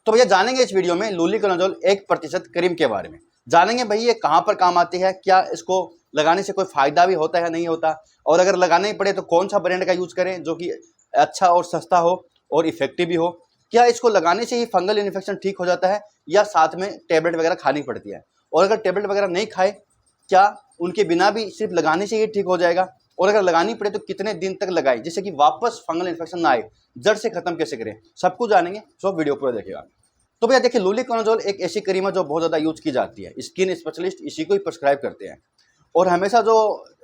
तो भैया जानेंगे इस वीडियो में लुलिकोनाजोल 1% क्रीम के बारे में। जानेंगे भाई ये कहाँ पर काम आती है, क्या इसको लगाने से कोई फायदा भी होता है नहीं होता, और अगर लगाना ही पड़े तो कौन सा ब्रांड का यूज करें जो कि अच्छा और सस्ता हो और इफेक्टिव भी हो। क्या इसको लगाने से ही फंगल इन्फेक्शन ठीक हो जाता है या साथ में टेबलेट वगैरह खानी पड़ती है, और अगर टेबलेट वगैरह नहीं खाए क्या उनके बिना भी सिर्फ लगाने से ही ठीक हो जाएगा, और अगर लगानी पड़े तो कितने दिन तक लगाए जिससे कि वापस फंगल इन्फेक्शन ना आए, जड़ से खत्म कैसे करें, सब कुछ जानेंगे। सो वीडियो पूरा देखिएगा। तो भैया देखिए लुलिकोनाजोल एक ऐसी क्रीम है जो बहुत ज़्यादा यूज की जाती है, स्किन स्पेशलिस्ट इसी को ही प्रिस्क्राइब करते हैं, और हमेशा जो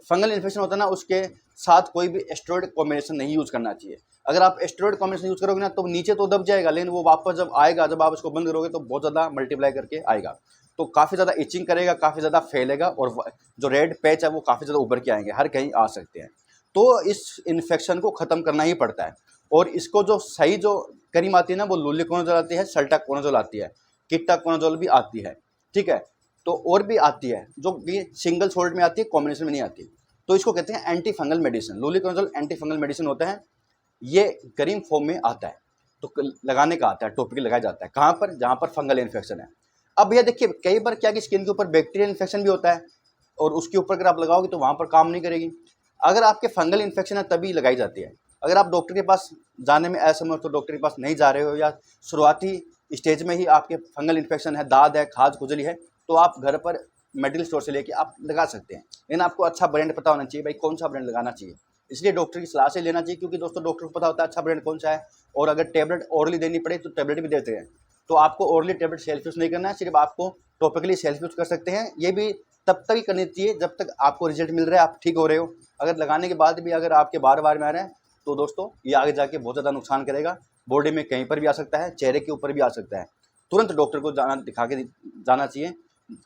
फंगल इन्फेक्शन होता है ना उसके साथ कोई भी एस्टेरॉइड कॉम्बिनेशन नहीं यूज करना चाहिए। अगर आप एस्टेरॉइड कॉम्बिनेशन यूज करोगे ना तो नीचे तो दब जाएगा, लेकिन वो वापस जब आएगा, जब आप इसको बंद करोगे तो बहुत ज़्यादा मल्टीप्लाई करके आएगा, तो काफ़ी ज़्यादा इचिंग करेगा, काफ़ी ज़्यादा फैलेगा, और जो रेड पैच है वो काफ़ी ज़्यादा उभर के आएंगे, हर कहीं आ सकते हैं। तो इस इन्फेक्शन को ख़त्म करना ही पड़ता है, और इसको जो सही जो क्रीम आती है ना वो लुलिकोनाजोल आती है, सल्टाकोनाजोल आती है, कीटाकोनाजोल भी आती है, ठीक है। तो और भी आती है जो भी सिंगल सोल्ट में आती है, कॉम्बिनेशन में नहीं आती। तो इसको कहते हैं anti fungal medicine. Luliconazole anti fungal medicine होता है, ये क्रीम फॉर्म में आता है, तो लगाने का आता है, टॉपिकली लगाया जाता है कहाँ पर, जहाँ पर फंगल इन्फेक्शन है। अब भैया देखिए कई बार क्या कि स्किन के ऊपर बैक्टीरियल इन्फेक्शन भी होता है, और उसके ऊपर अगर आप लगाओगे तो वहाँ पर काम नहीं करेगी। अगर आपके फंगल इन्फेक्शन है तभी लगाई जाती है। अगर आप डॉक्टर के पास जाने में असमर्थ हो, डॉक्टर के पास नहीं जा रहे हो, या शुरुआती स्टेज में ही आपके फंगल इन्फेक्शन है, दाद है, खाज खुजली है, तो आप घर पर मेडिकल स्टोर से लेके आप लगा सकते हैं। लेकिन आपको अच्छा ब्रांड पता होना चाहिए भाई, कौन सा ब्रांड लगाना चाहिए, इसलिए डॉक्टर की सलाह से लेना चाहिए, क्योंकि दोस्तों डॉक्टर को पता होता है अच्छा ब्रांड कौन सा है। और अगर टेबलेट ओरली देनी पड़े तो टेबलेट भी देते हैं, तो आपको ओरली टेबलेट सेल्फ यूज़ नहीं करना है, सिर्फ आपको टॉपिकली सेल्फ यूज़ कर सकते हैं। ये भी तब तक ही करनी चाहिए जब तक आपको रिजल्ट मिल रहा है, आप ठीक हो रहे हो। अगर लगाने के बाद भी अगर आपके बार बार में आ रहे हैं तो दोस्तों ये आगे जाके बहुत ज़्यादा नुकसान करेगा, बॉडी में कहीं पर भी आ सकता है, चेहरे के ऊपर भी आ सकता है। तुरंत डॉक्टर को जाना दिखा के जाना चाहिए।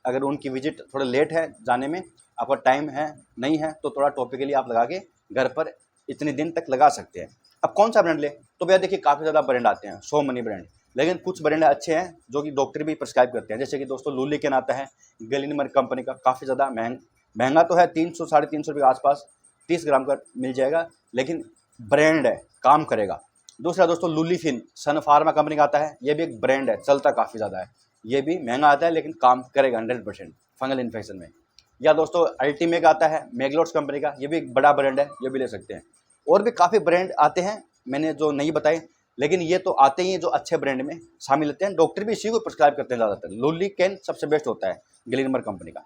अगर उनकी विजिट थोड़ा लेट है जाने में, आपका टाइम है नहीं है, तो थोड़ा टॉपिकली आप लगा के घर पर इतने दिन तक लगा सकते हैं। अब कौन सा ब्रांड ले, तो भैया देखिए काफ़ी ज़्यादा ब्रांड आते हैं, सो मनी ब्रांड, लेकिन कुछ ब्रांड अच्छे हैं जो कि डॉक्टर भी प्रिस्क्राइब करते हैं। जैसे कि दोस्तों लुलिकन आता है, ग्लेनमार्क कंपनी का, काफ़ी ज़्यादा महंगा तो है, 300 साढ़े 300 रुपये के आसपास 30 ग्राम का मिल जाएगा, लेकिन ब्रांड है, काम करेगा। दूसरा दोस्तों लुलिफिन सन फार्मा कंपनी का आता है, ये भी एक ब्रांड है, चलता काफ़ी ज़्यादा है, ये भी महंगा आता है लेकिन काम करेगा 100% फंगल इन्फेक्शन में। या दोस्तों अल्टीमेक आता है मैग्लोट्स कंपनी का, ये भी एक बड़ा ब्रांड है, ये भी ले सकते हैं। और भी काफ़ी ब्रांड आते हैं मैंने जो नहीं बताए, लेकिन ये तो आते ही हैं जो अच्छे ब्रांड में शामिल होते हैं, डॉक्टर भी इसी को प्रिस्क्राइब करते हैं ज़्यादातर। लुलिकन सबसे बेस्ट होता है ग्लेनमार्क कंपनी का।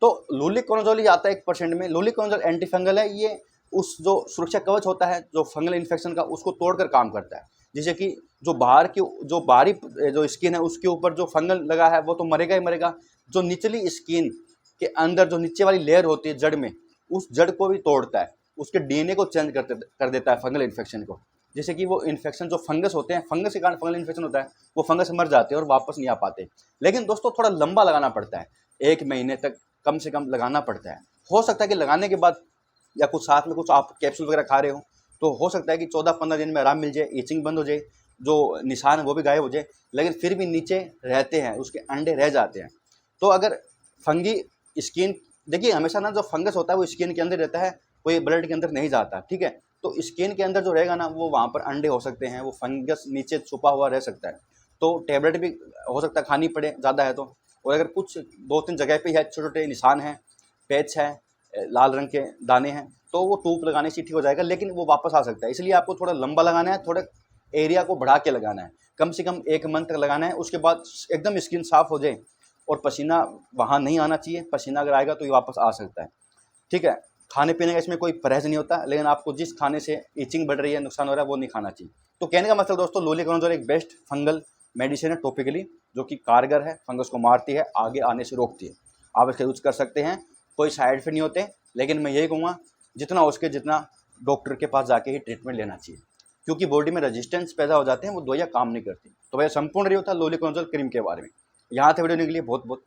तो लुलिकोनाजोल ही आता है 1% में। लुलिकोनाजोल एंटी फंगल है, ये उस जो सुरक्षा कवच होता है जो फंगल इन्फेक्शन का, उसको तोड़कर काम करता है। जैसे कि जो बाहरी जो स्किन है उसके ऊपर जो फंगल लगा है वो तो मरेगा ही मरेगा, जो निचली स्किन के अंदर जो नीचे वाली लेयर होती है जड़ में, उस जड़ को भी तोड़ता है, उसके डीएनए को चेंज कर देता है फंगल इन्फेक्शन को। जैसे कि वो इन्फेक्शन जो फंगस होते हैं, फंगस के कारण फंगल इन्फेक्शन होता है, वो फंगस मर जाते हैं और वापस नहीं आ पाते। लेकिन दोस्तों थोड़ा लंबा लगाना पड़ता है, 1 महीने तक कम से कम लगाना पड़ता है। हो सकता है कि लगाने के बाद या कुछ साथ में कुछ आप कैप्सूल वगैरह खा रहे हो तो हो सकता है कि 14-15 दिन में आराम मिल जाए, इचिंग बंद हो जाए, जो निशान है वो भी गायब हो जाए, लेकिन फिर भी नीचे रहते हैं, उसके अंडे रह जाते हैं। तो अगर फंगी स्किन, देखिए हमेशा ना जो फंगस होता है वो स्किन के अंदर रहता है, कोई ब्लड के अंदर नहीं जाता, ठीक है। तो स्किन के अंदर जो रहेगा ना वो वहाँ पर अंडे हो सकते हैं, वो फंगस नीचे छुपा हुआ रह सकता है, तो टेबलेट भी हो सकता है खानी पड़े ज़्यादा है तो। और अगर कुछ 2-3 जगह पे है, छोटे छोटे निशान हैं, पैच है, लाल रंग के दाने हैं, तो वो टूप लगाने से ठीक हो जाएगा, लेकिन वो वापस आ सकता है। इसलिए आपको थोड़ा लंबा लगाना है, थोड़ा एरिया को बढ़ा के लगाना है, कम से कम 1 मंथ तक लगाना है। उसके बाद एकदम स्किन साफ हो जाए और पसीना वहाँ नहीं आना चाहिए, पसीना अगर आएगा तो ये वापस आ सकता है, ठीक है। खाने पीने का इसमें कोई परहेज नहीं होता, लेकिन आपको जिस खाने से इचिंग बढ़ रही है, नुकसान हो रहा है, वो नहीं खाना चाहिए। तो कहने का मतलब दोस्तों लुलिकोनाजोल एक बेस्ट फंगल मेडिसिन है टॉपिकली, जो कि कारगर है, फंगस को मारती है, आगे आने से रोकती है। आप इसका यूज़ कर सकते हैं, कोई साइड इफेक्ट नहीं होते। लेकिन मैं यही कहूँगा जितना हो सके जितना डॉक्टर के पास जाके ही ट्रीटमेंट लेना चाहिए, क्योंकि बॉडी में रेजिस्टेंस पैदा हो जाते हैं, वो दवाइयाँ काम नहीं करती। तो भैया संपूर्ण रिव्यू था लुलिकोनाजोल क्रीम के बारे में। यहाँ थे वीडियो के लिए बहुत बहुत